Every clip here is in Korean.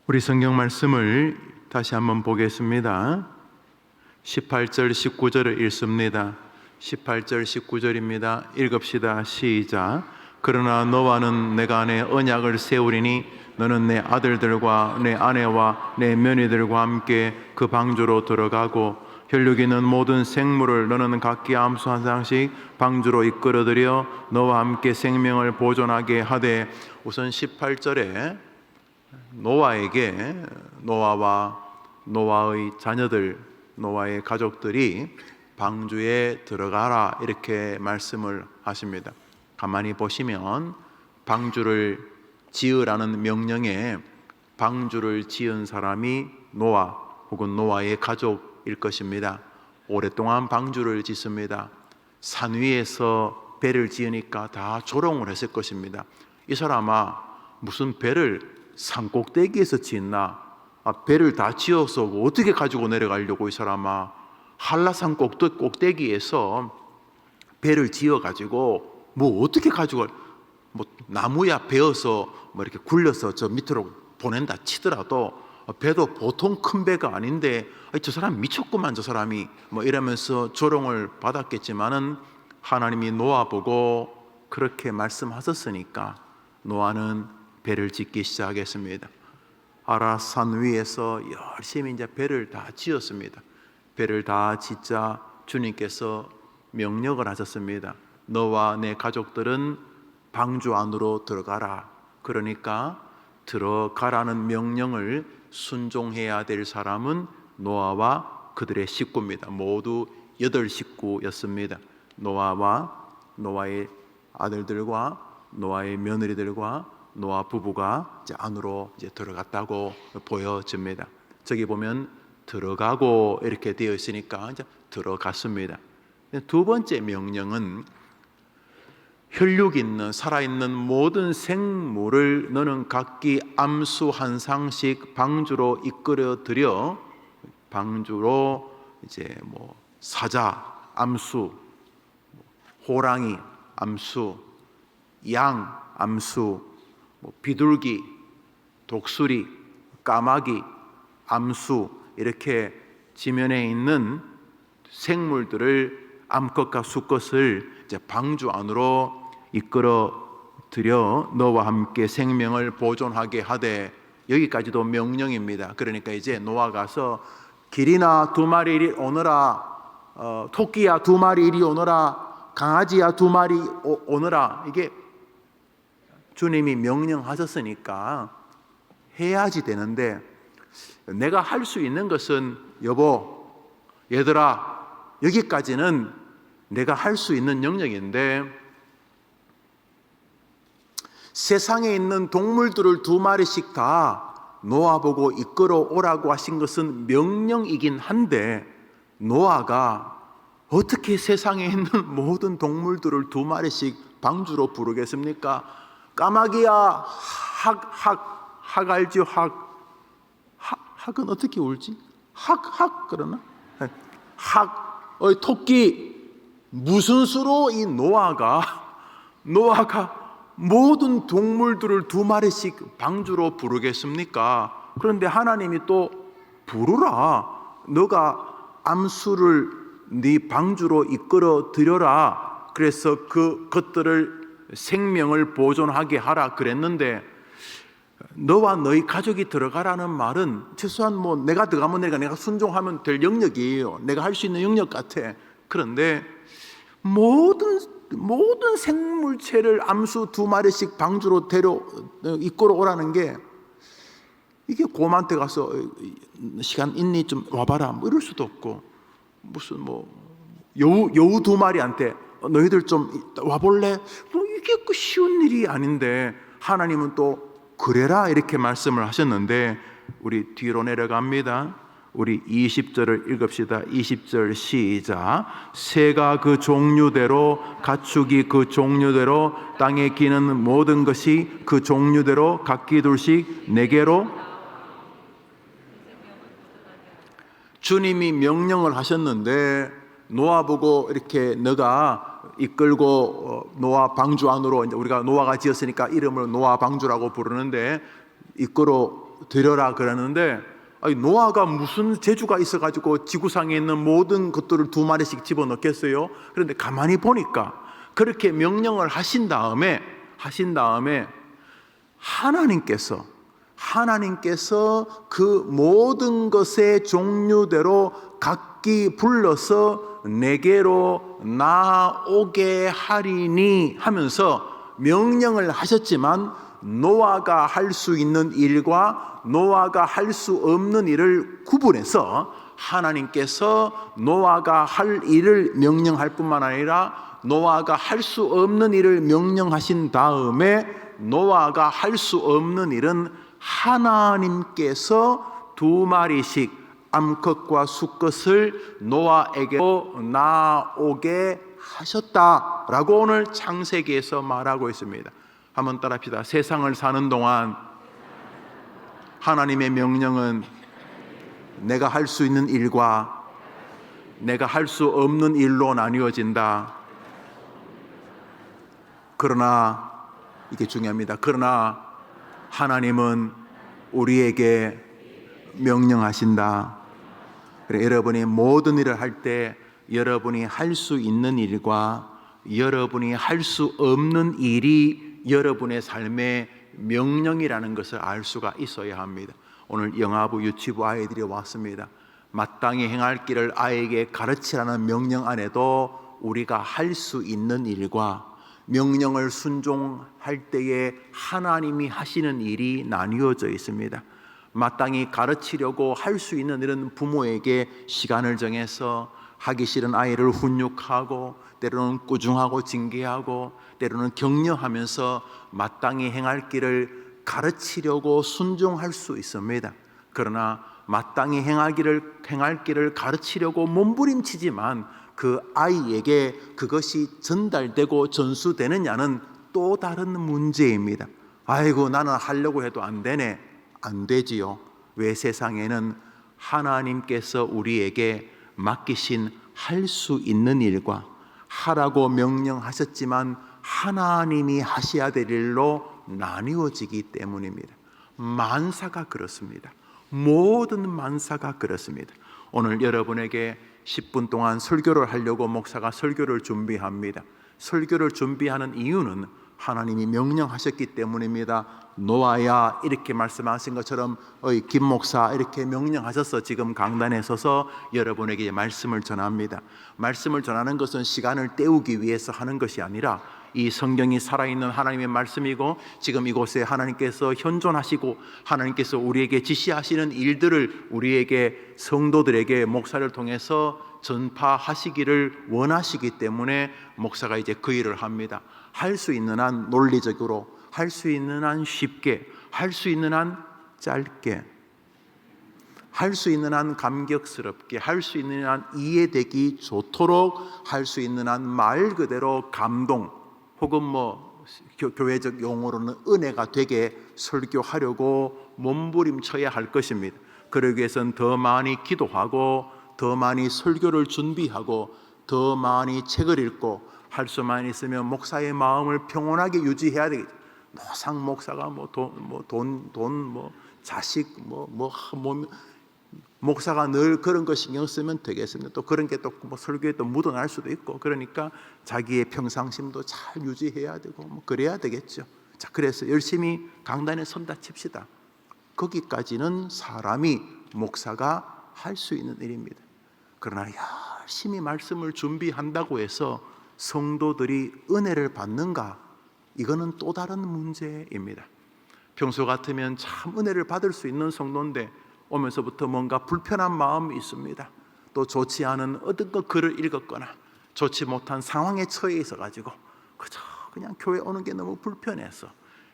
우리 성경 말씀을 다시 한번 보겠습니다. 18절, 19절을 읽습니다. 18절, 19절입니다. 읽읍시다. 시작. 그러나 너와는 내가 내 언약을 세우리니 너는 내 아들들과 내 아내와 내 며느리들과 함께 그 방주로 들어가고 혈육 있는 모든 생물을 너는 각기 암수 한 쌍씩 방주로 이끌어들여 너와 함께 생명을 보존하게 하되, 우선 18절에 노아에게 노아와 노아의 자녀들, 노아의 가족들이 방주에 들어가라 이렇게 말씀을 하십니다. 가만히 보시면 방주를 지으라는 명령에 방주를 지은 사람이 노아 혹은 노아의 가족일 것입니다. 오랫동안 방주를 짓습니다. 산 위에서 배를 지으니까 다 조롱을 했을 것입니다. 이 사람아, 무슨 배를 산 꼭대기에서 짓나? 배를 다 지어서 어떻게 가지고 내려가려고, 이 사람아. 한라산 꼭대기에서 배를 지어가지고 뭐 어떻게 가지고, 뭐 나무야 베어서 뭐 이렇게 굴려서 저 밑으로 보낸다 치더라도 배도 보통 큰 배가 아닌데 저 사람 미쳤구만, 저 사람이, 뭐 이러면서 조롱을 받았겠지만은 하나님이 노아 보고 그렇게 말씀하셨으니까 노아는 배를 짓기 시작했습니다. 아라산 위에서 열심히 이제 배를 다 지었습니다. 배를 다 짓자 주님께서 명령을 하셨습니다. 너와 내 가족들은 방주 안으로 들어가라. 그러니까 들어가라는 명령을 순종해야 될 사람은 노아와 그들의 식구입니다. 모두 8식구였습니다. 노아와 노아의 아들들과 노아의 며느리들과 노아 부부가 이제 안으로 이제 들어갔다고 보여집니다. 저기 보면 들어가고 이렇게 되어 있으니까 이제 들어갔습니다. 두 번째 명령은 혈육 있는 살아있는 모든 생물을 너는 각기 암수 한 쌍씩 방주로 이끌어 들여, 방주로 이제 뭐 사자 암수, 호랑이 암수, 양 암수, 비둘기, 독수리, 까마귀 암수, 이렇게 지면에 있는 생물들을 암컷과 수컷을 이제 방주 안으로 이끌어 들여 너와 함께 생명을 보존하게 하되, 여기까지도 명령입니다. 그러니까 이제 노아 가서 길이나 2마리 이리 오너라, 토끼야 2마리 이리 오너라, 강아지야 2마리 오너라, 이게 주님이 명령하셨으니까 해야지 되는데, 내가 할 수 있는 것은 여보, 얘들아, 여기까지는 내가 할 수 있는 영역인데 세상에 있는 동물들을 2마리씩 다 노아 보고 이끌어 오라고 하신 것은 명령이긴 한데, 노아가 어떻게 세상에 있는 모든 동물들을 2마리씩 방주로 부르겠습니까? 까마귀야, 학 알죠? 학은 어떻게 울지? 학 그러나? 토끼, 무슨 수로 이 노아가 모든 동물들을 2마리씩 방주로 부르겠습니까? 그런데 하나님이 또 부르라, 너가 암수를 네 방주로 이끌어 들여라, 그래서 그것들을 생명을 보존하게 하라 그랬는데, 너와 너희 가족이 들어가라는 말은 최소한 뭐 내가 들어가면 내가 순종하면 될 영역이에요. 내가 할 수 있는 영역 같아. 그런데 모든 생물체를 암수 2마리씩 방주로 이끌어 오라는 게, 이게 곰한테 가서 시간 있니 좀 와봐라 뭐 이럴 수도 없고, 무슨 뭐 여우 2마리한테 너희들 좀 와볼래? 뭐 이게 쉬운 일이 아닌데 하나님은 또 그래라 이렇게 말씀을 하셨는데, 우리 뒤로 내려갑니다. 우리 20절을 읽읍시다. 20절 시작. 새가 그 종류대로, 가축이 그 종류대로, 땅에 기는 모든 것이 그 종류대로 각기 둘씩 네개로. 주님이 명령을 하셨는데 노아 보고 이렇게 너가 이끌고 노아 방주 안으로, 이제 우리가 노아가 지었으니까 이름을 노아 방주라고 부르는데, 이끌어 드려라 그러는데, 아니, 노아가 무슨 재주가 있어가지고 지구상에 있는 모든 것들을 2마리씩 집어넣겠어요? 그런데 가만히 보니까 그렇게 명령을 하신 다음에 하나님께서 그 모든 것의 종류대로 각기 불러서 내게로 나오게 하리니 하면서 명령을 하셨지만, 노아가 할 수 있는 일과 노아가 할 수 없는 일을 구분해서 하나님께서 노아가 할 일을 명령할 뿐만 아니라 노아가 할 수 없는 일을 명령하신 다음에 노아가 할 수 없는 일은 하나님께서 2마리씩 암컷과 수컷을 노아에게 나오게 하셨다라고 오늘 창세기에서 말하고 있습니다. 한번 따라합시다. 세상을 사는 동안 하나님의 명령은 내가 할 수 있는 일과 내가 할 수 없는 일로 나뉘어진다. 그러나 이게 중요합니다. 그러나 하나님은 우리에게 명령하신다. 그래, 여러분이 모든 일을 할 때 여러분이 할 수 있는 일과 여러분이 할 수 없는 일이 여러분의 삶의 명령이라는 것을 알 수가 있어야 합니다. 오늘 영아부 유치부 아이들이 왔습니다. 마땅히 행할 길을 아이에게 가르치라는 명령 안에도 우리가 할 수 있는 일과 명령을 순종할 때에 하나님이 하시는 일이 나뉘어져 있습니다. 마땅히 가르치려고 할 수 있는 일은 부모에게 시간을 정해서 하기 싫은 아이를 훈육하고, 때로는 꾸중하고 징계하고, 때로는 격려하면서 마땅히 행할 길을 가르치려고 순종할 수 있습니다. 그러나 마땅히 행할 길을 가르치려고 몸부림치지만 그 아이에게 그것이 전달되고 전수되느냐는 또 다른 문제입니다. 아이고, 나는 하려고 해도 안 되네. 안 되지요. 왜? 세상에는 하나님께서 우리에게 맡기신 할 수 있는 일과 하라고 명령하셨지만 하나님이 하셔야 될 일로 나뉘어지기 때문입니다. 만사가 그렇습니다. 모든 만사가 그렇습니다. 오늘 여러분에게 10분 동안 설교를 하려고 목사가 설교를 준비합니다. 설교를 준비하는 이유는 하나님이 명령하셨기 때문입니다. 노아야, 이렇게 말씀하신 것처럼 김 목사 이렇게 명령하셔서 지금 강단에 서서 여러분에게 말씀을 전합니다. 말씀을 전하는 것은 시간을 때우기 위해서 하는 것이 아니라 이 성경이 살아있는 하나님의 말씀이고, 지금 이곳에 하나님께서 현존하시고 하나님께서 우리에게 지시하시는 일들을 우리에게, 성도들에게 목사를 통해서 전파하시기를 원하시기 때문에 목사가 이제 그 일을 합니다. 할 수 있는 한 논리적으로, 할 수 있는 한 쉽게, 할 수 있는 한 짧게, 할 수 있는 한 감격스럽게, 할 수 있는 한 이해되기 좋도록, 할 수 있는 한 말 그대로 감동, 혹은 교회적 용어로는 은혜가 되게 설교하려고 몸부림쳐야 할 것입니다. 그러기 위해서는 더 많이 기도하고, 더 많이 설교를 준비하고, 더 많이 책을 읽고 할 수만 있으면 목사의 마음을 평온하게 유지해야 되겠죠. 노상 목사가 자식 목사가 늘 그런 거 신경 쓰면 되겠습니다. 또 그런 게 또 설교에 또 묻어날 수도 있고, 그러니까 자기의 평상심도 잘 유지해야 되고 그래야 되겠죠. 자, 그래서 열심히 강단에 선다 칩시다. 거기까지는 사람이, 목사가 할 수 있는 일입니다. 그러나 열심히 말씀을 준비한다고 해서 성도들이 은혜를 받는가? 이거는 또 다른 문제입니다. 평소 같으면 참 은혜를 받을 수 있는 성도인데 오면서부터 뭔가 불편한 마음이 있습니다. 또 좋지 않은 어떤 글을 읽었거나 좋지 못한 상황에 처해 있어가지고 그냥 교회 오는 게 너무 불편해서,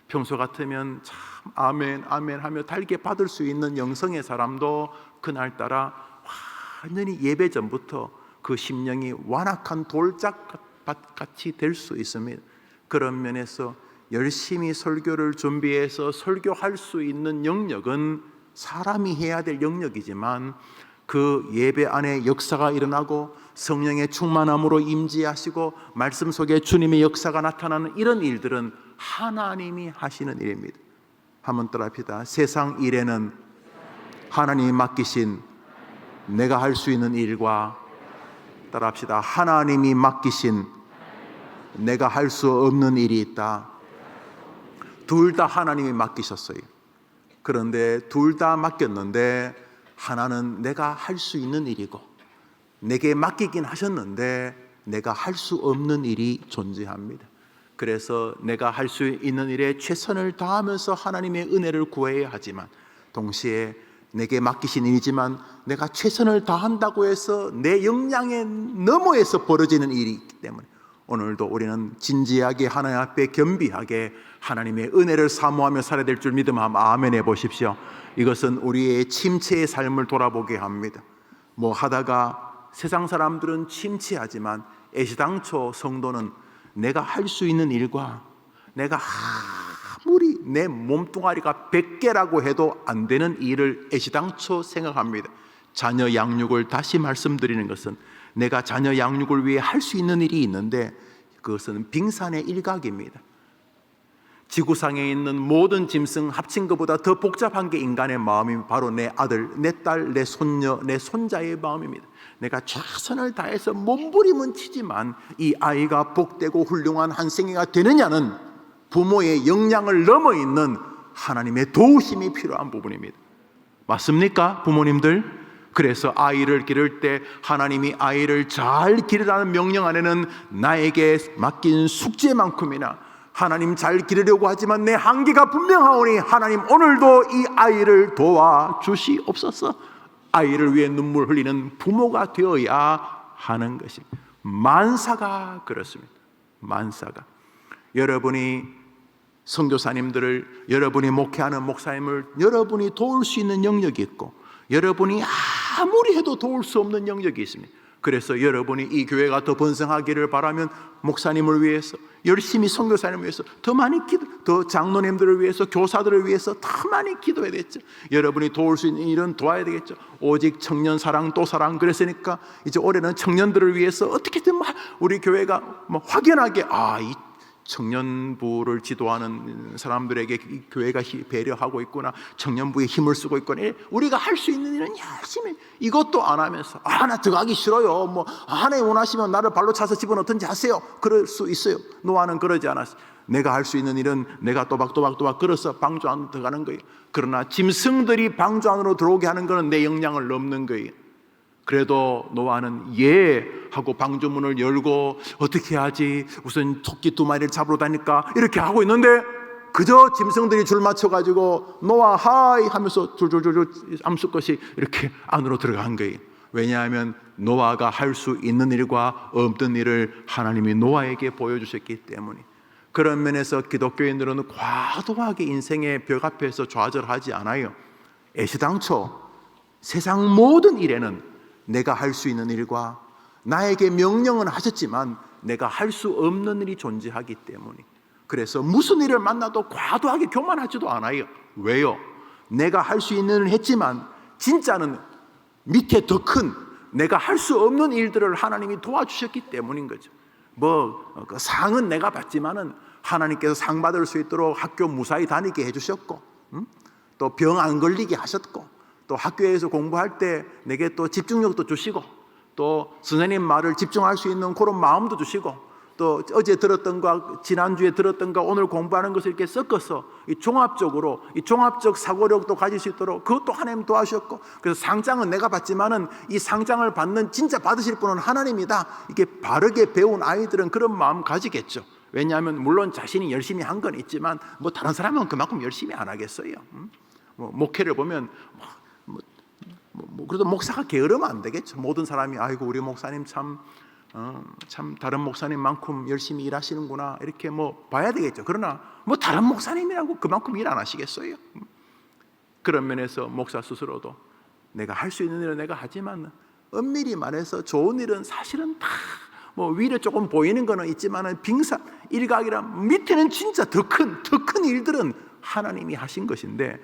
평소 같으면 참 아멘 아멘 하며 달게 받을 수 있는 영성의 사람도 그날따라 완전히 예배 전부터 그 심령이 완악한 돌짝같이 될 수 있습니다. 그런 면에서 열심히 설교를 준비해서 설교할 수 있는 영역은 사람이 해야 될 영역이지만, 그 예배 안에 역사가 일어나고 성령의 충만함으로 임재하시고 말씀 속에 주님의 역사가 나타나는 이런 일들은 하나님이 하시는 일입니다. 한번 따라합시다. 세상 일에는 하나님이 맡기신 내가 할 수 있는 일과, 따라합시다. 하나님이 맡기신 내가 할 수 없는 일이 있다. 둘 다 하나님이 맡기셨어요. 그런데 둘 다 맡겼는데 하나는 내가 할 수 있는 일이고, 내게 맡기긴 하셨는데 내가 할 수 없는 일이 존재합니다. 그래서 내가 할 수 있는 일에 최선을 다하면서 하나님의 은혜를 구해야 하지만, 동시에 내게 맡기신 일이지만 내가 최선을 다한다고 해서 내 역량에 너머에서 벌어지는 일이 있기 때문에 오늘도 우리는 진지하게 하나님 앞에 겸비하게 하나님의 은혜를 사모하며 살아야 될 줄 믿음하면 아멘 해보십시오. 이것은 우리의 침체의 삶을 돌아보게 합니다. 뭐 하다가 세상 사람들은 침체하지만 애시당초 성도는 내가 할 수 있는 일과, 내가 아무리 내 몸뚱아리가 100개라고 해도 안 되는 일을 애시당초 생각합니다. 자녀 양육을, 다시 말씀드리는 것은 내가 자녀 양육을 위해 할 수 있는 일이 있는데 그것은 빙산의 일각입니다. 지구상에 있는 모든 짐승 합친 것보다 더 복잡한 게 인간의 마음이 바로 내 아들, 내 딸, 내 손녀, 내 손자의 마음입니다. 내가 최선을 다해서 몸부림은 치지만 이 아이가 복되고 훌륭한 한 생애가 되느냐는 부모의 역량을 넘어 있는 하나님의 도우심이 필요한 부분입니다. 맞습니까, 부모님들? 그래서 아이를 기를 때 하나님이 아이를 잘 기르라는 명령 안에는 나에게 맡긴 숙제만큼이나 하나님 잘 기르려고 하지만 내 한계가 분명하오니 하나님 오늘도 이 아이를 도와주시옵소서. 아이를 위해 눈물 흘리는 부모가 되어야 하는 것입니다. 만사가 그렇습니다. 만사가. 여러분이 선교사님들을, 여러분이 목회하는 목사님을 여러분이 도울 수 있는 영역이 있고, 여러분이 아무리 해도 도울 수 없는 영역이 있습니다. 그래서 여러분이 이 교회가 더 번성하기를 바라면 목사님을 위해서, 열심히 선교사님을 위해서 더 많이 더 장로님들을 위해서, 교사들을 위해서 더 많이 기도해야 되겠죠. 여러분이 도울 수 있는 일은 도와야 되겠죠. 오직 청년 사랑 또 사랑 그랬으니까 이제 올해는 청년들을 위해서 어떻게든 우리 교회가 확연하게 이 청년부를 지도하는 사람들에게 이 교회가 배려하고 있구나, 청년부에 힘을 쓰고 있구나. 우리가 할 수 있는 일은 열심히, 이것도 안 하면서 나 들어가기 싫어요, 하나님 원하시면 나를 발로 차서 집어넣든지 하세요. 그럴 수 있어요. 노아는 그러지 않았어요. 내가 할 수 있는 일은 내가 또박또박 걸어서 방주 안으로 들어가는 거예요. 그러나 짐승들이 방주 안으로 들어오게 하는 것은 내 역량을 넘는 거예요. 그래도 노아는 예 하고 방주문을 열고 어떻게 하지, 우선 토끼 2마리를 잡으러 다니까 이렇게 하고 있는데 그저 짐승들이 줄 맞춰가지고 노아 하이 하면서 줄줄줄 암수것이 이렇게 안으로 들어간 거예요. 왜냐하면 노아가 할 수 있는 일과 없는 일을 하나님이 노아에게 보여주셨기 때문에. 그런 면에서 기독교인들은 과도하게 인생의 벽 앞에서 좌절하지 않아요. 애시당초 세상 모든 일에는 내가 할 수 있는 일과 나에게 명령은 하셨지만 내가 할 수 없는 일이 존재하기 때문에, 그래서 무슨 일을 만나도 과도하게 교만하지도 않아요. 왜요? 내가 할 수 있는 일을 했지만 진짜는 밑에 더 큰 내가 할 수 없는 일들을 하나님이 도와주셨기 때문인 거죠. 그 상은 내가 받지만은 하나님께서 상 받을 수 있도록 학교 무사히 다니게 해주셨고, 또 병 안 걸리게 하셨고, 또 학교에서 공부할 때 내게 또 집중력도 주시고, 또 선생님 말을 집중할 수 있는 그런 마음도 주시고, 또 어제 들었던 거, 지난주에 들었던 거, 오늘 공부하는 것을 이렇게 섞어서 이 종합적으로 이 종합적 사고력도 가질 수 있도록 그것도 하나님 도와주셨고, 그래서 상장은 내가 받지만은 이 상장을 받는 진짜 받으실 분은 하나님이다. 이게 바르게 배운 아이들은 그런 마음 가지겠죠. 왜냐하면 물론 자신이 열심히 한 건 있지만 다른 사람은 그만큼 열심히 안 하겠어요. 목회를 보면 그래도 목사가 게으르면 안 되겠죠. 모든 사람이 아이고 우리 목사님 참 다른 목사님만큼 열심히 일하시는구나 이렇게 봐야 되겠죠. 그러나 다른 목사님이라고 그만큼 일 안 하시겠어요? 그런 면에서 목사 스스로도 내가 할 수 있는 일은 내가 하지만 엄밀히 말해서 좋은 일은 사실은 다 위로 조금 보이는 거는 있지만 빙산 일각이라 밑에는 진짜 더 큰 일들은 하나님이 하신 것인데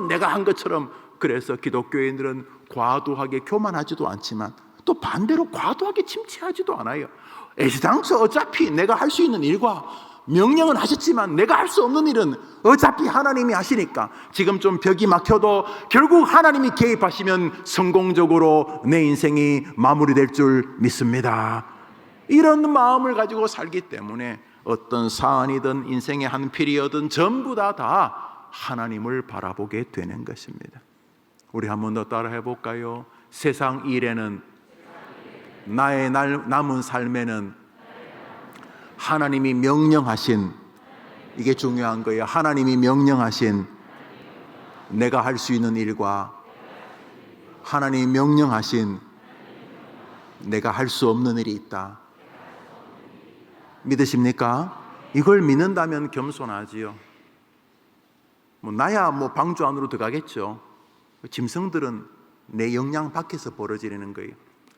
내가 한 것처럼. 그래서 기독교인들은 과도하게 교만하지도 않지만 또 반대로 과도하게 침체하지도 않아요. 애시당초 어차피 내가 할 수 있는 일과 명령은 하셨지만 내가 할 수 없는 일은 어차피 하나님이 하시니까 지금 좀 벽이 막혀도 결국 하나님이 개입하시면 성공적으로 내 인생이 마무리될 줄 믿습니다. 이런 마음을 가지고 살기 때문에 어떤 사안이든 인생의 한 피리어든 전부 다 하나님을 바라보게 되는 것입니다. 우리 한 번 더 따라해 볼까요? 세상 일에는, 나의 남은 삶에는 하나님이 명령하신, 이게 중요한 거예요. 하나님이 명령하신 내가 할 수 있는 일과 하나님이 명령하신 내가 할 수 없는 일이 있다. 믿으십니까? 이걸 믿는다면 겸손하지요. 나야 방주 안으로 들어가겠죠. 짐승들은 내 영향 밖에서 벌어지는 거예요.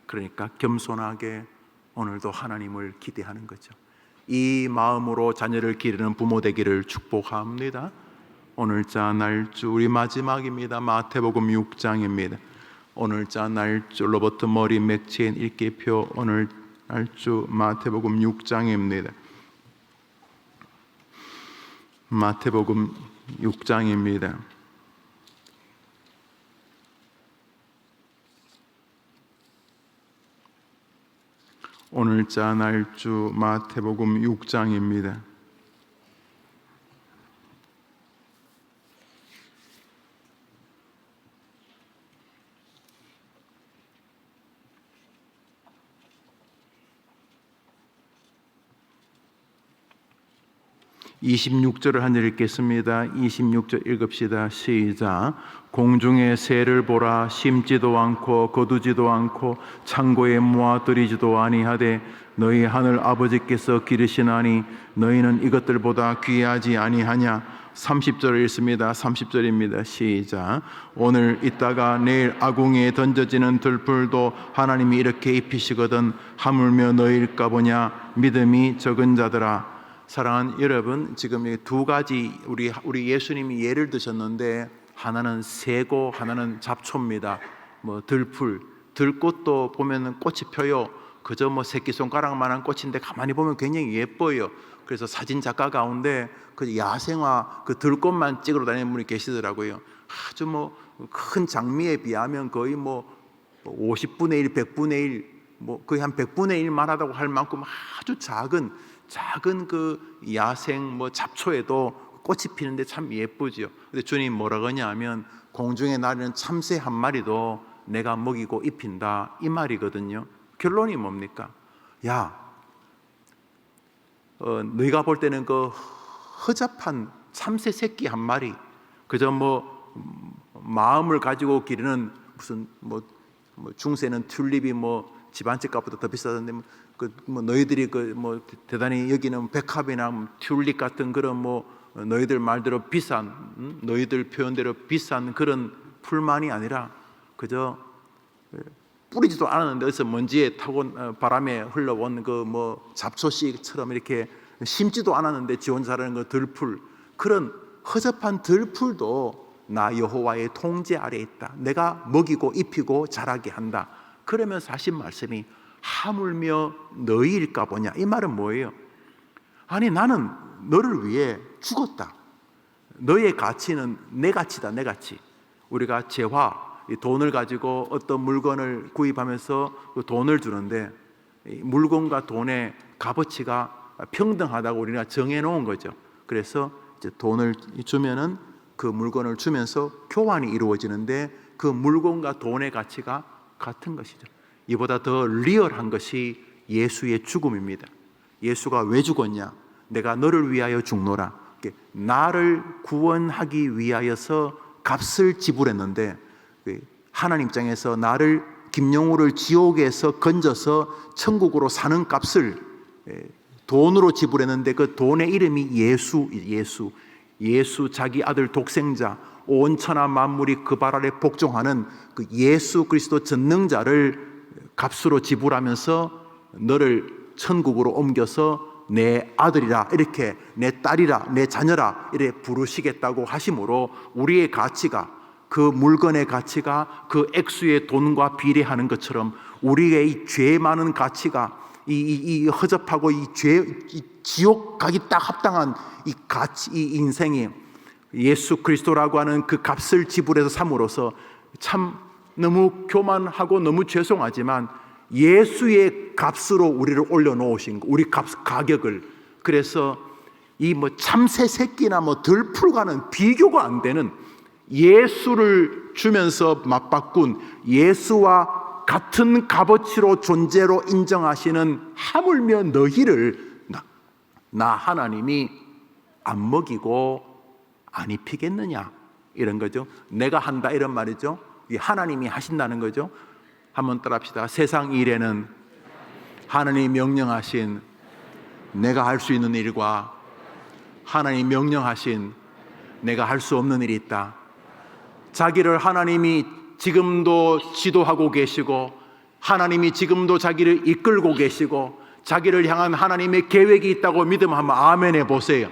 그러니까 겸손하게 오늘도 하나님을 기대하는 거죠. 이 마음으로 자녀를 기르는 부모 되기를 축복합니다. 오늘자 날주 우리 마지막입니다. 마태복음 6장입니다. 오늘자 날주 로버트 머리 맥체인 읽기표 오늘 날주 마태복음 6장입니다. 마태복음 6장입니다. 오늘자 날주 마태복음 6장입니다. (26절을) 한절 읽겠습니다. 26절 읽읍시다. 시작. 공중의 새를 보라. 심지도 않고 거두지도 않고 창고에 모아들이지도 아니하되 너희 하늘 아버지께서 기르시나니 너희는 이것들보다 귀하지 아니하냐. 30절 읽습니다. 30절입니다. 시작. 오늘 있다가 내일 아궁이에 던져지는 들풀도 하나님이 이렇게 입히시거든 하물며 너희일까 보냐. 믿음이 적은 자들아. 사랑하는 여러분, 지금 두 가지 우리 예수님이 예를 드셨는데 하나는 새고 하나는 잡초입니다. 들꽃도 보면은 꽃이 펴요. 그저 새끼손가락만한 꽃인데 가만히 보면 굉장히 예뻐요. 그래서 사진 작가 가운데 그 야생화 그 들꽃만 찍으러 다니는 분이 계시더라고요. 아주 큰 장미에 비하면 거의 50분의 1, 100분의 1, 거의 한 100분의 1만 하다고 할 만큼 아주 작은 그 야생 잡초에도 꽃이 피는데 참 예쁘죠. 근데 주님 뭐라 그러냐면 공중에 나르는 참새 한 마리도 내가 먹이고 입힌다 이 말이거든요. 결론이 뭡니까? 너희가 볼 때는 그 허접한 참새 새끼 한 마리 그저 마음을 가지고 기르는 무슨 중세는 튤립이 집안집 값보다 더 비싸던데 너희들이 대단히 여기는 백합이나 튤립 같은 그런 너희들 말대로 비싼 너희들 표현대로 비싼 그런 풀만이 아니라 그저 뿌리지도 않았는데 어디서 먼지에 타고 바람에 흘러온 잡초씨처럼 이렇게 심지도 않았는데 지 혼자 자라는 그 들풀, 그런 허접한 들풀도 나 여호와의 통제 아래에 있다. 내가 먹이고 입히고 자라게 한다. 그러면서 하신 말씀이 하물며 너희일까 보냐. 이 말은 뭐예요? 아니 나는 너를 위해 죽었다. 너의 가치는 내 가치다. 내 가치. 우리가 재화, 돈을 가지고 어떤 물건을 구입하면서 그 돈을 주는데 물건과 돈의 값어치가 평등하다고 우리가 정해놓은 거죠. 그래서 이제 돈을 주면은 그 물건을 주면서 교환이 이루어지는데 그 물건과 돈의 가치가 같은 것이죠. 이보다 더 리얼한 것이 예수의 죽음입니다. 예수가 왜 죽었냐? 내가 너를 위하여 죽노라. 나를 구원하기 위하여서 값을 지불했는데 하나님 입장에서 나를 김영우를 지옥에서 건져서 천국으로 사는 값을 돈으로 지불했는데 그 돈의 이름이 예수 자기 아들 독생자 온 천하 만물이 그 발 아래 복종하는 그 예수 그리스도 전능자를 값으로 지불하면서 너를 천국으로 옮겨서 내 아들이라 이렇게 내 딸이라 내 자녀라 이렇게 부르시겠다고 하심으로 우리의 가치가 그 물건의 가치가 그 액수의 돈과 비례하는 것처럼 우리의 이 죄 많은 가치가 이 허접하고 이 지옥 가기 딱 합당한 이 가치, 이 인생이 예수 그리스도라고 하는 그 값을 지불해서 삼으로써 참 너무 교만하고 너무 죄송하지만 예수의 값으로 우리를 올려놓으신 거, 우리 가격을. 그래서 이 뭐 참새 새끼나 뭐 들풀과는 비교가 안 되는 예수를 주면서 맞바꾼 예수와 같은 값어치로 존재로 인정하시는 하물며 너희를 나 하나님이 안 먹이고 안 입히겠느냐, 이런 거죠. 내가 한다 이런 말이죠. 하나님이 하신다는 거죠. 한번 따라합시다. 세상 일에는 하나님이 명령하신 내가 할 수 있는 일과 하나님이 명령하신 내가 할 수 없는 일이 있다. 자기를 하나님이 지금도 지도하고 계시고 하나님이 지금도 자기를 이끌고 계시고 자기를 향한 하나님의 계획이 있다고 믿으면 한번 아멘 해보세요.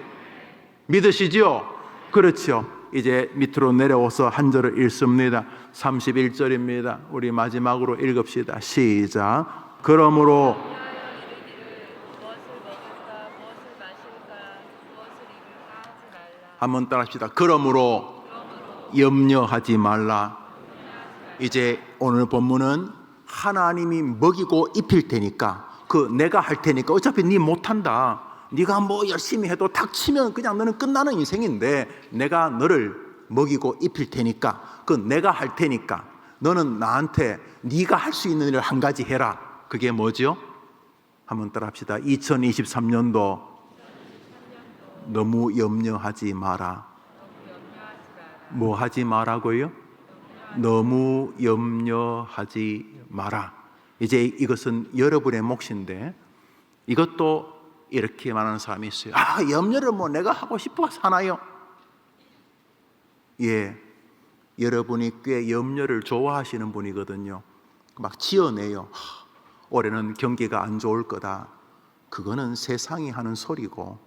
믿으시죠? 그렇죠. 이제 밑으로 내려와서 한 절을 읽습니다. 31절입니다. 우리 마지막으로 읽읍시다. 시작. 그러므로 한번 따라합시다. 그러므로 염려하지 말라. 이제 오늘 본문은 하나님이 먹이고 입힐 테니까, 내가 할 테니까 어차피 네 못한다, 네가 뭐 열심히 해도 닥치면 그냥 너는 끝나는 인생인데 내가 너를 먹이고 입힐 테니까, 내가 할 테니까 너는 나한테 네가 할 수 있는 일을 한 가지 해라. 그게 뭐죠? 한번 따라합시다. 2023년도 너무 염려하지 마라. 뭐 하지 마라고요? 너무 염려하지 마라. 이제 이것은 여러분의 몫인데, 이것도 이렇게 말하는 사람이 있어요. 염려를 뭐 내가 하고 싶어서 하나요? 예, 여러분이 꽤 염려를 좋아하시는 분이거든요. 막 지어내요. 올해는 경기가 안 좋을 거다. 그거는 세상이 하는 소리고,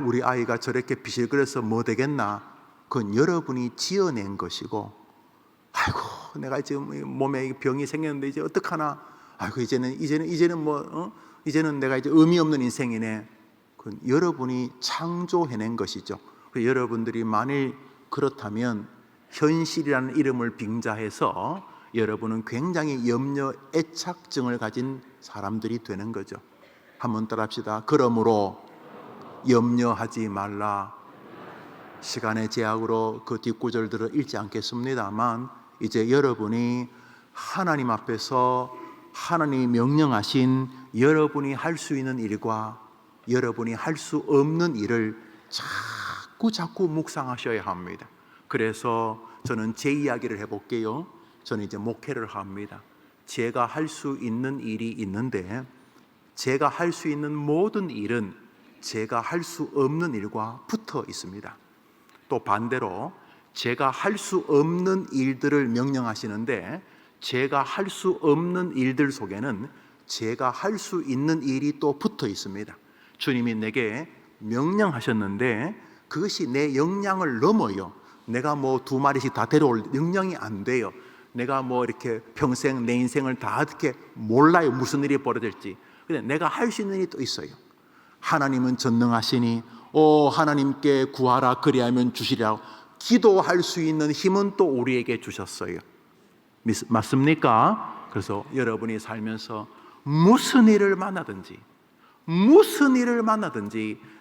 우리 아이가 저렇게 비실거려서 뭐 되겠나? 그건 여러분이 지어낸 것이고, 아이고 내가 지금 몸에 병이 생겼는데 이제 어떡하나? 아이고 이제는 이제는 내가 이제 의미 없는 인생이네. 그건 여러분이 창조해낸 것이죠. 여러분들이 만일 그렇다면 현실이라는 이름을 빙자해서 여러분은 굉장히 염려 애착증을 가진 사람들이 되는 거죠. 한번 따라합시다. 그러므로 염려하지 말라. 시간의 제약으로 그 뒷구절들을 읽지 않겠습니다만, 이제 여러분이 하나님 앞에서 하나님이 명령하신 여러분이 할 수 있는 일과 여러분이 할 수 없는 일을 자꾸 묵상하셔야 합니다. 그래서 저는 제 이야기를 해볼게요. 저는 이제 목회를 합니다. 제가 할 수 있는 일이 있는데, 제가 할 수 있는 모든 일은 제가 할 수 없는 일과 붙어 있습니다. 또 반대로 제가 할 수 없는 일들을 명령하시는데, 제가 할 수 없는 일들 속에는 제가 할 수 있는 일이 또 붙어 있습니다. 주님이 내게 명령하셨는데 그것이 내 역량을 넘어요. 내가 뭐 2마리씩 다 데려올 역량이 안 돼요. 내가 뭐 이렇게 평생 내 인생을 다 어떻게 몰라요, 무슨 일이 벌어질지. 근데 내가 할 수 있는 일이 또 있어요. 하나님은 전능하시니 하나님께 구하라 그리하면 주시리라고 기도할 수 있는 힘은 또 우리에게 주셨어요. 맞습니까? 그래서 여러분이 살면서 무슨 일을 만나든지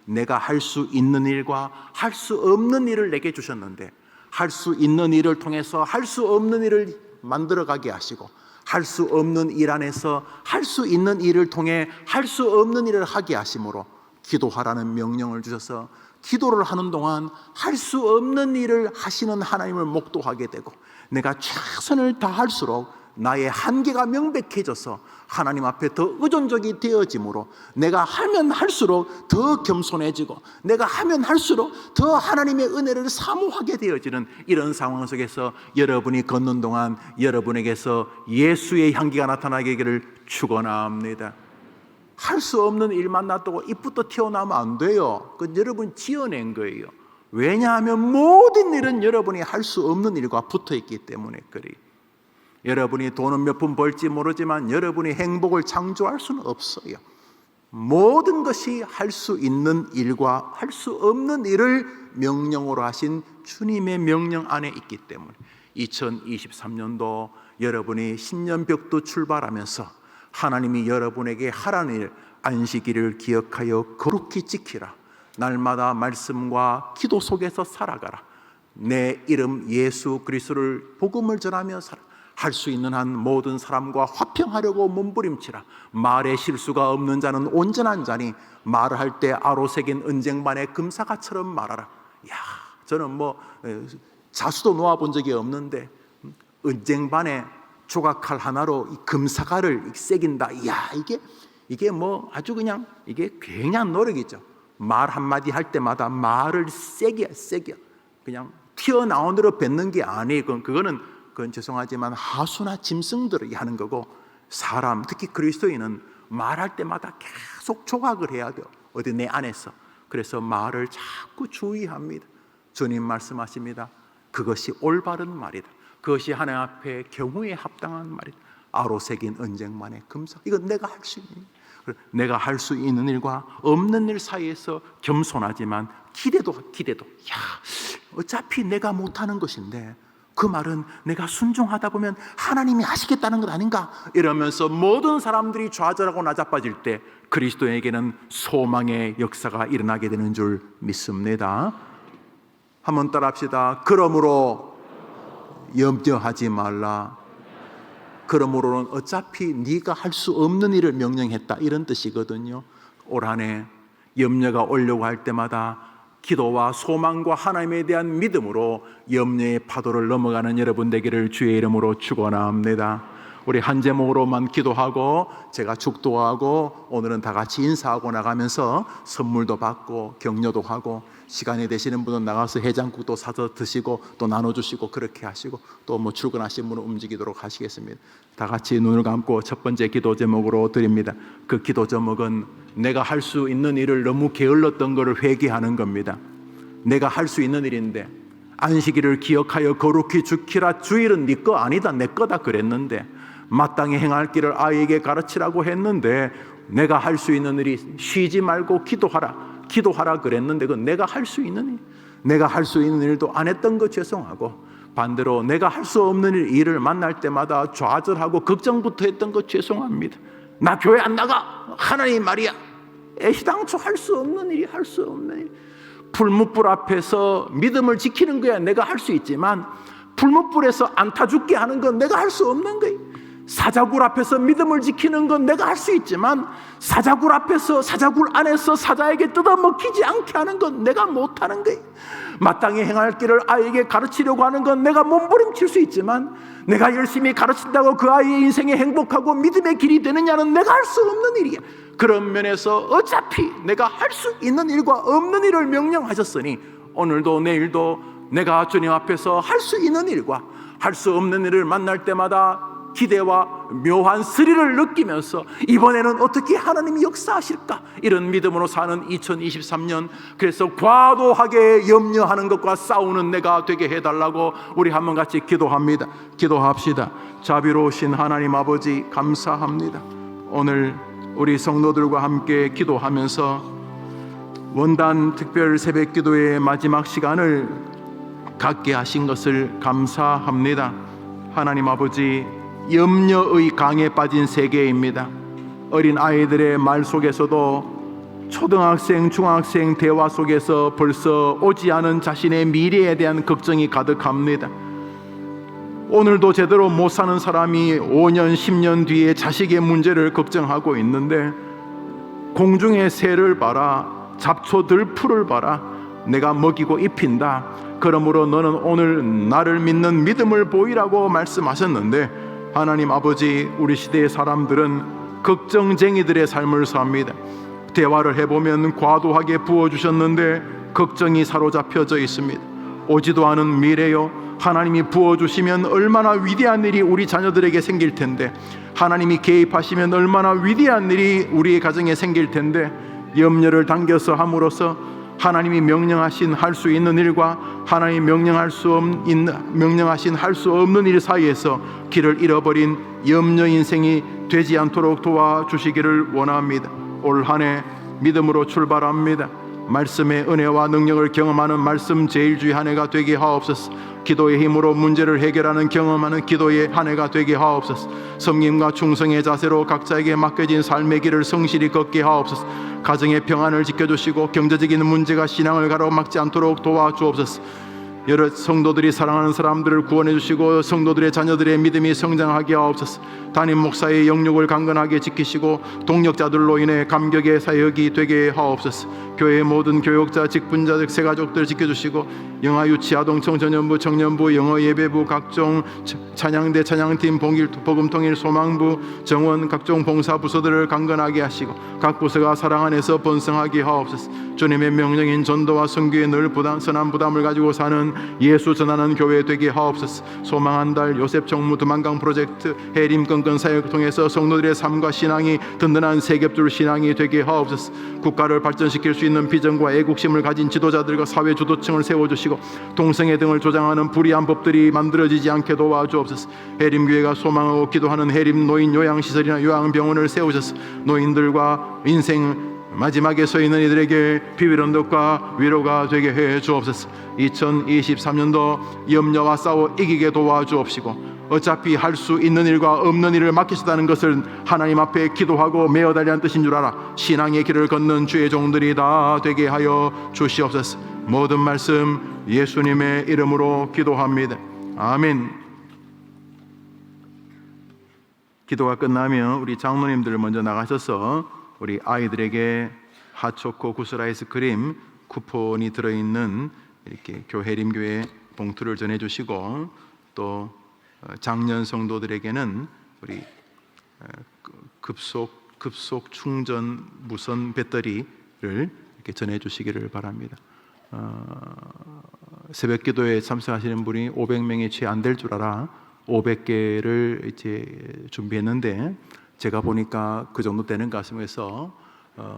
내가 할 수 있는 일과 할 수 없는 일을 내게 주셨는데, 할 수 있는 일을 통해서 할 수 없는 일을 만들어가게 하시고, 할 수 없는 일 안에서 할 수 있는 일을 통해 할 수 없는 일을 하게 하심으로 기도하라는 명령을 주셔서 기도를 하는 동안 할 수 없는 일을 하시는 하나님을 목도하게 되고, 내가 최선을 다할수록 나의 한계가 명백해져서 하나님 앞에 더 의존적이 되어지므로 내가 하면 할수록 더 겸손해지고, 내가 하면 할수록 더 하나님의 은혜를 사모하게 되어지는 이런 상황 속에서 여러분이 걷는 동안 여러분에게서 예수의 향기가 나타나기를 축원합니다. 할 수 없는 일만 놔두고 입부터 튀어나오면 안 돼요. 그건 여러분 지어낸 거예요. 왜냐하면 모든 일은 여러분이 할 수 없는 일과 붙어 있기 때문에 그래요. 여러분이 돈은 몇 푼 벌지 모르지만 여러분이 행복을 창조할 수는 없어요. 모든 것이 할 수 있는 일과 할 수 없는 일을 명령으로 하신 주님의 명령 안에 있기 때문에 2023년도 여러분이 신년벽도 출발하면서 하나님이 여러분에게 하라는 일, 안식일을 기억하여 거룩히 지키라. 날마다 말씀과 기도 속에서 살아가라. 내 이름 예수 그리스도를 복음을 전하며 살아. 할 수 있는 한 모든 사람과 화평하려고 몸부림치라. 말에 실수가 없는 자는 온전한 자니 말을 할 때 아로 새긴 은쟁반의 금사과처럼 말하라. 야, 저는 자수도 놓아본 적이 없는데 은쟁반에 조각칼 하나로 이 금사과를 새긴다. 이야, 이게 아주 그냥 이게 굉장한 노력이죠. 말 한마디 할 때마다 말을 새겨 그냥 튀어나온 대로 뱉는 게 아니고 그건 죄송하지만 하수나 짐승들이 하는 거고, 사람 특히 그리스도인은 말할 때마다 계속 조각을 해야 돼요. 어디 내 안에서. 그래서 말을 자꾸 주의합니다. 주님 말씀하십니다. 그것이 올바른 말이다. 그것이 하나님 앞에 경우에 합당한 말이다. 아로 새긴 은쟁반의 금사. 이건 내가 할 수 있는 일. 내가 할 수 있는 일과 없는 일 사이에서 겸손하지만 기대도 야, 어차피 내가 못하는 것인데 그 말은 내가 순종하다 보면 하나님이 하시겠다는 것 아닌가 이러면서 모든 사람들이 좌절하고 나자빠질 때 그리스도에게는 소망의 역사가 일어나게 되는 줄 믿습니다. 한번 따라합시다. 그러므로 염려하지 말라. 그러므로는 어차피 네가 할 수 없는 일을 명령했다, 이런 뜻이거든요. 올 한 해 염려가 오려고 할 때마다 기도와 소망과 하나님에 대한 믿음으로 염려의 파도를 넘어가는 여러분 되기를 주의 이름으로 축원합니다. 우리 한 제목으로만 기도하고 제가 축도하고 오늘은 다 같이 인사하고 나가면서 선물도 받고 격려도 하고, 시간이 되시는 분은 나가서 해장국도 사서 드시고 또 나눠주시고 그렇게 하시고 또 출근하신 분은 움직이도록 하시겠습니다. 다 같이 눈을 감고 첫 번째 기도 제목으로 드립니다. 그 기도 제목은 내가 할 수 있는 일을 너무 게을렀던 것을 회개하는 겁니다. 내가 할 수 있는 일인데 안식일을 기억하여 거룩히 지키라. 주일은 네 거 아니다, 내 거다 그랬는데, 마땅히 행할 길을 아이에게 가르치라고 했는데 내가 할 수 있는 일이 쉬지 말고 기도하라 그랬는데 그건 내가 할 수 있는 일, 내가 할 수 있는 일도 안 했던 거 죄송하고, 반대로 내가 할 수 없는 일을 만날 때마다 좌절하고 걱정부터 했던 거 죄송합니다. 나 교회 안 나가, 하나님 말이야. 애시당초 할 수 없는 일이 할 수 없는 일. 풀무불 앞에서 믿음을 지키는 거야 내가 할 수 있지만, 풀무불에서 안타 죽게 하는 건 내가 할 수 없는 거예요. 사자굴 앞에서 믿음을 지키는 건 내가 할 수 있지만 사자굴 안에서 사자에게 뜯어먹히지 않게 하는 건 내가 못하는 거예요. 마땅히 행할 길을 아이에게 가르치려고 하는 건 내가 몸부림칠 수 있지만, 내가 열심히 가르친다고 그 아이의 인생이 행복하고 믿음의 길이 되느냐는 내가 할 수 없는 일이야. 그런 면에서 어차피 내가 할 수 있는 일과 없는 일을 명령하셨으니 오늘도 내일도 내가 주님 앞에서 할 수 있는 일과 할 수 없는 일을 만날 때마다 기대와 묘한 스릴을 느끼면서 이번에는 어떻게 하나님이 역사하실까, 이런 믿음으로 사는 2023년, 그래서 과도하게 염려하는 것과 싸우는 내가 되게 해달라고 우리 한번 같이 기도합시다. 자비로우신 하나님 아버지 감사합니다. 오늘 우리 성도들과 함께 기도하면서 원단 특별 새벽 기도의 마지막 시간을 갖게 하신 것을 감사합니다. 하나님 아버지, 염려의 강에 빠진 세계입니다. 어린 아이들의 말 속에서도 초등학생, 중학생 대화 속에서 벌써 오지 않은 자신의 미래에 대한 걱정이 가득합니다. 오늘도 제대로 못 사는 사람이 5년, 10년 뒤에 자식의 문제를 걱정하고 있는데, 공중의 새를 봐라, 잡초들 풀을 봐라, 내가 먹이고 입힌다. 그러므로 너는 오늘 나를 믿는 믿음을 보이라고 말씀하셨는데, 하나님 아버지, 우리 시대의 사람들은 걱정쟁이들의 삶을 삽니다. 대화를 해보면 과도하게 부어주셨는데 걱정이 사로잡혀져 있습니다. 오지도 않은 미래요, 하나님이 부어주시면 얼마나 위대한 일이 우리 자녀들에게 생길 텐데, 하나님이 개입하시면 얼마나 위대한 일이 우리의 가정에 생길 텐데, 염려를 당겨서 함으로써 하나님이 명령하신 할 수 있는 일과 하나님이 명령하신 할 수 없는 일 사이에서 길을 잃어버린 염려 인생이 되지 않도록 도와주시기를 원합니다. 올 한 해 믿음으로 출발합니다. 말씀의 은혜와 능력을 경험하는 말씀 제일주의 한 해가 되게 하옵소서. 기도의 힘으로 문제를 해결하는 경험하는 기도의 한 해가 되게 하옵소서. 섬김과 충성의 자세로 각자에게 맡겨진 삶의 길을 성실히 걷게 하옵소서. 가정의 평안을 지켜주시고 경제적인 문제가 신앙을 가로막지 않도록 도와주옵소서. 여러 성도들이 사랑하는 사람들을 구원해 주시고 성도들의 자녀들의 믿음이 성장하게 하옵소서. 담임 목사의 영육을 강건하게 지키시고 동력자들로 인해 감격의 사역이 되게 하옵소서. 교회의 모든 교역자, 직분자, 세가족들 지켜주시고 영아, 유치, 아동, 청소년부, 청년부, 영어 예배부, 각종 찬양대, 찬양팀, 복음통일, 소망부, 정원, 각종 봉사부서들을 강건하게 하시고 각 부서가 사랑 안에서 번성하게 하옵소서. 주님의 명령인 전도와 선교에 늘 선한 부담을 가지고 사는 예수 전하는 교회 되게 하옵소서. 소망한 달, 요셉 정무 두만강 프로젝트, 해림 끈끈 사역을 통해서 성도들의 삶과 신앙이 든든한 세겹줄 신앙이 되게 하옵소서. 국가를 발전시킬 수 있는 비전과 애국심을 가진 지도자들과 사회 주도층을 세워주시고 동성애 등을 조장하는 불의한 법들이 만들어지지 않게 도와주옵소서. 해림교회가 소망하고 기도하는 해림 노인 요양시설이나 요양병원을 세우셔서 노인들과 인생 마지막에 서 있는 이들에게 비빌 언덕과 위로가 되게 해 주옵소서. 2023년도 염려와 싸워 이기게 도와주옵시고 어차피 할 수 있는 일과 없는 일을 맡기시다는 것을 하나님 앞에 기도하고 메어 달리는 뜻인 줄 알아 신앙의 길을 걷는 주의 종들이 다 되게 하여 주시옵소서. 모든 말씀 예수님의 이름으로 기도합니다. 아멘. 기도가 끝나면 우리 장로님들 먼저 나가셔서 우리 아이들에게 핫초코 구슬 아이스크림 쿠폰이 들어있는 이렇게 교회림교회 봉투를 전해주시고 또 장년 성도들에게는 우리 급속 충전 무선 배터리를 이렇게 전해주시기를 바랍니다. 새벽 기도에 참석하시는 분이 500명이 채 안 될 줄 알아 500개를 이제 준비했는데 제가 보니까 그 정도 되는 것 같으면서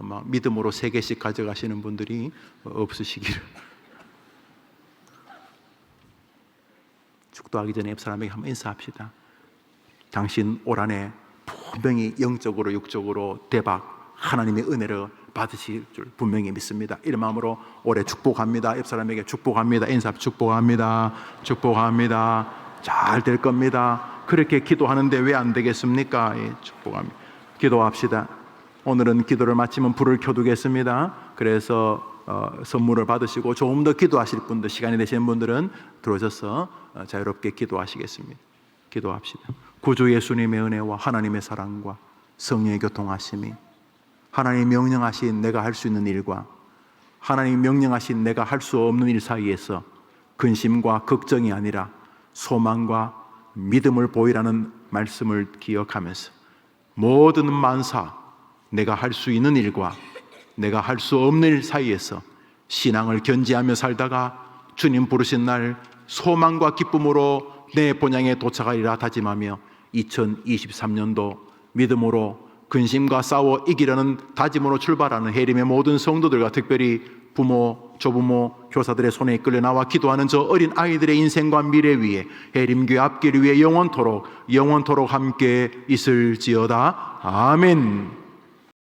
막 믿음으로 3개씩 가져가시는 분들이 없으시기를. 축도하기 전에 옆 사람에게 한번 인사합시다. 당신 올 한 해 분명히 영적으로 육적으로 대박 하나님의 은혜를 받으실 줄 분명히 믿습니다. 이런 마음으로 올해 축복합니다. 옆 사람에게 축복합니다. 인사 축복합니다. 축복합니다. 잘 될 겁니다. 그렇게 기도하는데 왜 안 되겠습니까? 예, 축복합니다. 기도합시다. 오늘은 기도를 마치면 불을 켜두겠습니다. 그래서 선물을 받으시고 조금 더 기도하실 분들, 시간이 되시는 분들은 들어오셔서 자유롭게 기도하시겠습니다. 기도합시다. 구주 예수님의 은혜와 하나님의 사랑과 성령의 교통하심이 하나님이 명령하신 내가 할 수 있는 일과 하나님이 명령하신 내가 할 수 없는 일 사이에서 근심과 걱정이 아니라 소망과 믿음을 보이라는 말씀을 기억하면서 모든 만사 내가 할 수 있는 일과 내가 할 수 없는 일 사이에서 신앙을 견지하며 살다가 주님 부르신 날 소망과 기쁨으로 내 본향에 도착하리라 다짐하며 2023년도 믿음으로 근심과 싸워 이기려는 다짐으로 출발하는 해림의 모든 성도들과 특별히 부모, 조부모, 교사들의 손에 이끌려 나와 기도하는 저 어린 아이들의 인생과 미래 위에 해림교회 앞길 위에 영원토록 함께 있을지어다. 아멘.